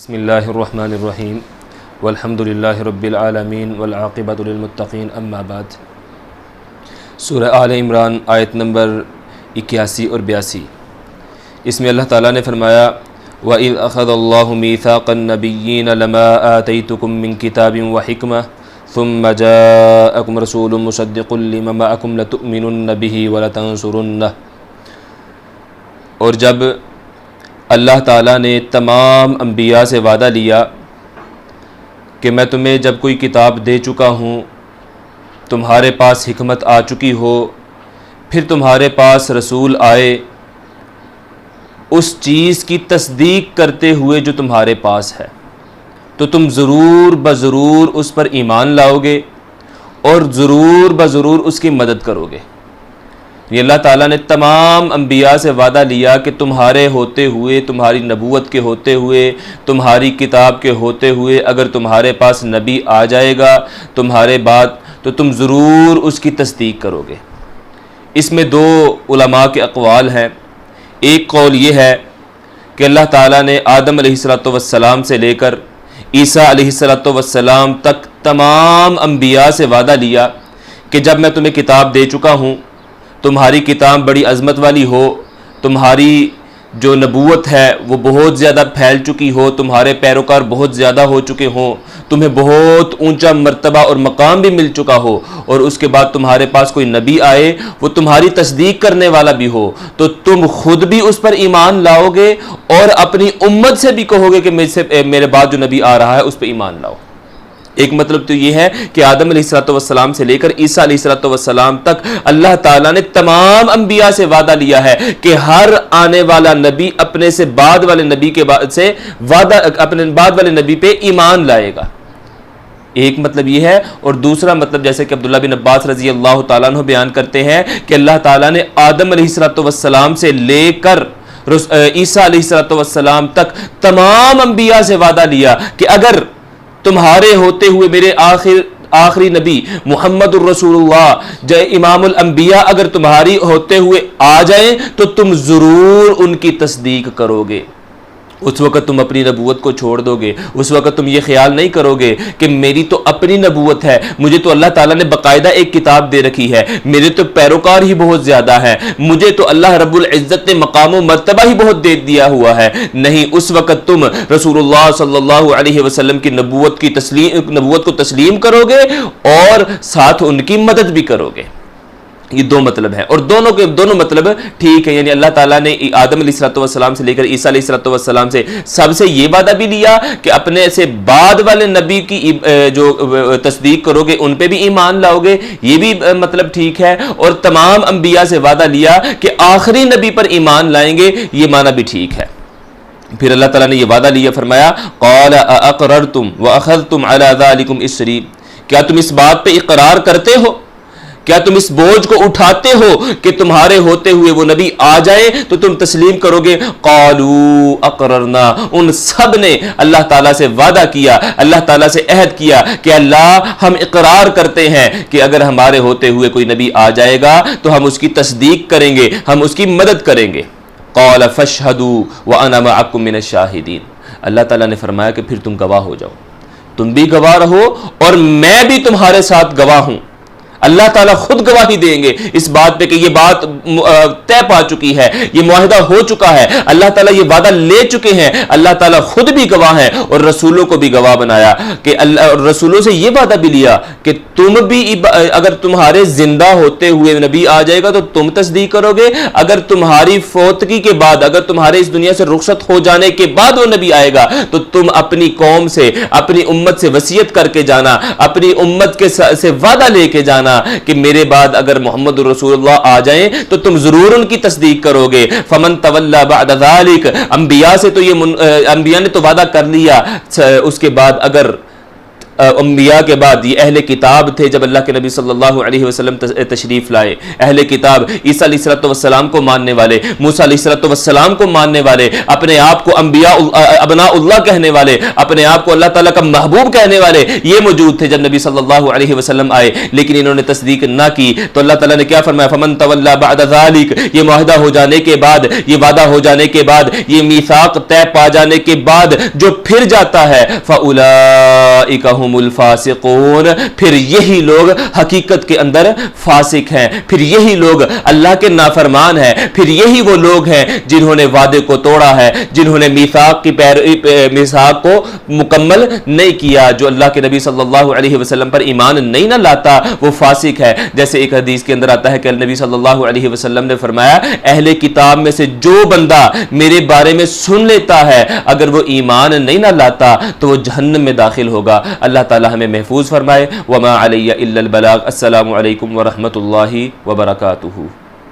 بسم اللہ الرحمن الرحیم والحمد للہ رب العالمین والعاقبۃ للمتقین اما بعد۔ سورہ آل عمران آیت نمبر 81 اور 82، اس میں اللہ تعالیٰ نے فرمایا وَإِذْ أَخَذَ اللَّهُ مِيثَاقَ النَّبِيِّينَ لَمَا آتَيْتُكُم مِّن كِتَابٍ وَحِكْمَةٍ ثُمَّ جَاءَكُمْ رَسُولٌ مُصَدِّقٌ لِّمَا مَعَكُمْ لَتُؤْمِنُنَّ بِهِ وَلَتَنصُرُنَّهُ۔ اور جب اللہ تعالیٰ نے تمام انبیاء سے وعدہ لیا کہ میں تمہیں جب کوئی کتاب دے چکا ہوں، تمہارے پاس حکمت آ چکی ہو، پھر تمہارے پاس رسول آئے اس چیز کی تصدیق کرتے ہوئے جو تمہارے پاس ہے، تو تم ضرور بضرور اس پر ایمان لاؤ گے اور ضرور بضرور اس کی مدد کرو گے۔ یہ اللہ تعالیٰ نے تمام انبیاء سے وعدہ لیا کہ تمہارے ہوتے ہوئے، تمہاری نبوت کے ہوتے ہوئے، تمہاری کتاب کے ہوتے ہوئے اگر تمہارے پاس نبی آ جائے گا تمہارے بعد تو تم ضرور اس کی تصدیق کرو گے۔ اس میں دو علماء کے اقوال ہیں۔ ایک قول یہ ہے کہ اللہ تعالیٰ نے آدم علیہ السلام سے لے کر عیسیٰ علیہ السلام تک تمام انبیاء سے وعدہ لیا کہ جب میں تمہیں کتاب دے چکا ہوں، تمہاری کتاب بڑی عظمت والی ہو، تمہاری جو نبوت ہے وہ بہت زیادہ پھیل چکی ہو، تمہارے پیروکار بہت زیادہ ہو چکے ہوں، تمہیں بہت اونچا مرتبہ اور مقام بھی مل چکا ہو، اور اس کے بعد تمہارے پاس کوئی نبی آئے وہ تمہاری تصدیق کرنے والا بھی ہو، تو تم خود بھی اس پر ایمان لاؤ گے اور اپنی امت سے بھی کہو گے کہ میرے بعد جو نبی آ رہا ہے اس پہ ایمان لاؤ۔ ایک مطلب تو یہ ہے کہ آدم علیہ السلام سے لے کر عیسیٰ علیہ السلام تک اللہ تعالیٰ نے تمام انبیاء سے وعدہ لیا ہے کہ ہر آنے والا نبی اپنے سے بعد والے نبی کے بعد سے اپنے بعد والے نبی پہ ایمان لائے گا۔ ایک مطلب یہ ہے، اور دوسرا مطلب جیسے کہ عبداللہ بن عباس رضی اللہ تعالیٰ عنہ بیان کرتے ہیں کہ اللہ تعالیٰ نے آدم علیہ السلام سے لے کر عیسیٰ علیہ السلام تک تمام انبیاء سے وعدہ لیا کہ اگر تمہارے ہوتے ہوئے میرے آخری نبی محمد الرسول اللہ امام الانبیاء اگر تمہاری ہوتے ہوئے آ جائیں تو تم ضرور ان کی تصدیق کرو گے۔ اس وقت تم اپنی نبوت کو چھوڑ دو گے، اس وقت تم یہ خیال نہیں کرو گے کہ میری تو اپنی نبوت ہے، مجھے تو اللہ تعالیٰ نے باقاعدہ ایک کتاب دے رکھی ہے، میرے تو پیروکار ہی بہت زیادہ ہیں، مجھے تو اللہ رب العزت نے مقام و مرتبہ ہی بہت دے دیا ہوا ہے۔ نہیں، اس وقت تم رسول اللہ صلی اللہ علیہ وسلم کی نبوت کو تسلیم کرو گے اور ساتھ ان کی مدد بھی کرو گے۔ یہ دو مطلب ہیں، اور دونوں مطلب ٹھیک ہیں، یعنی اللہ تعالیٰ نے آدم علیہ السلام سے لے کر عیسیٰ علیہ السلام سے سب سے یہ وعدہ بھی لیا کہ اپنے سے بعد والے نبی کی جو تصدیق کرو گے ان پہ بھی ایمان لاؤ گے، یہ بھی مطلب ٹھیک ہے، اور تمام انبیاء سے وعدہ لیا کہ آخری نبی پر ایمان لائیں گے، یہ معنی بھی ٹھیک ہے۔ پھر اللہ تعالیٰ نے یہ وعدہ لیا، فرمایا قال اقررتم واخذتم على ذلكم اسری، کیا تم اس بات پہ اقرار کرتے ہو، کیا تم اس بوجھ کو اٹھاتے ہو کہ تمہارے ہوتے ہوئے وہ نبی آ جائیں تو تم تسلیم کرو گے؟ قالوا اقررنا، ان سب نے اللہ تعالیٰ سے وعدہ کیا، اللہ تعالیٰ سے عہد کیا کہ اللہ ہم اقرار کرتے ہیں کہ اگر ہمارے ہوتے ہوئے کوئی نبی آ جائے گا تو ہم اس کی تصدیق کریں گے، ہم اس کی مدد کریں گے۔ قال فاشهدوا وانا معكم من الشاهدين، اللہ تعالیٰ نے فرمایا کہ پھر تم گواہ ہو جاؤ، تم بھی گواہ رہو اور میں بھی تمہارے ساتھ گواہ ہوں۔ اللہ تعالیٰ خود گواہی دیں گے اس بات پہ کہ یہ بات طے پا چکی ہے، یہ معاہدہ ہو چکا ہے، اللہ تعالیٰ یہ وعدہ لے چکے ہیں، اللہ تعالیٰ خود بھی گواہ ہیں اور رسولوں کو بھی گواہ بنایا کہ اللہ رسولوں سے یہ وعدہ بھی لیا کہ تم بھی اگر تمہارے زندہ ہوتے ہوئے نبی آ جائے گا تو تم تصدیق کرو گے، اگر تمہاری فوتگی کے بعد، اگر تمہارے اس دنیا سے رخصت ہو جانے کے بعد وہ نبی آئے گا تو تم اپنی قوم سے، اپنی امت سے وصیت کر کے جانا، اپنی امت سے وعدہ لے کے جانا کہ میرے بعد اگر محمد رسول اللہ آ جائیں تو تم ضرور ان کی تصدیق کرو گے۔ فمن تولی بعد ذلک، انبیاء سے تو یہ انبیاء نے تو وعدہ کر لیا، اس کے بعد اگر انبیاء کے بعد یہ اہل کتاب تھے جب اللہ کے نبی صلی اللہ علیہ وسلم تشریف لائے. اہل کتاب عیسیٰ علیہ السلام کو ماننے والے, موسیٰ علیہ السلام کو ماننے والے, اپنے آپ کو انبیاء ابناء اللہ کہنے والے, اپنے آپ کو اللہ تعالیٰ کا محبوب کہنے والے, یہ موجود تھے جب نبی صلی اللہ علیہ وسلم آئے. لیکن انہوں نے تصدیق نہ کی تو اللہ تعالیٰ نے کیا فرمایا, فمن تولی بعد ذلک, یہ معاہدہ ہو جانے کے بعد, یہ وعدہ ہو جانے کے بعد, یہ میثاق طے پا جانے کے بعد جو پھر جاتا ہے, فاولئک هم الفاسقون, پھر یہی لوگ حقیقت کے اندر فاسق ہیں, پھر یہی لوگ اللہ کے نافرمان ہیں, پھر یہی وہ لوگ ہیں جنہوں نے وعدے کو توڑا ہے, جنہوں نے میثاق کو مکمل نہیں کیا. جو اللہ کے نبی صلی اللہ علیہ وسلم پر ایمان نہیں نہ لاتا وہ فاسق ہے. جیسے ایک حدیث کے اندر آتا ہے کہ نبی صلی اللہ علیہ وسلم نے فرمایا, اہل کتاب میں سے جو بندہ میرے بارے میں سن لیتا ہے اگر وہ ایمان نہیں نہ لاتا تو وہ جہنم میں داخل ہوگا. اللہ تعالی ہمیں محفوظ فرمائے. وما علی الا البلاغ. السلام علیکم ورحمۃ اللہ وبرکاتہ.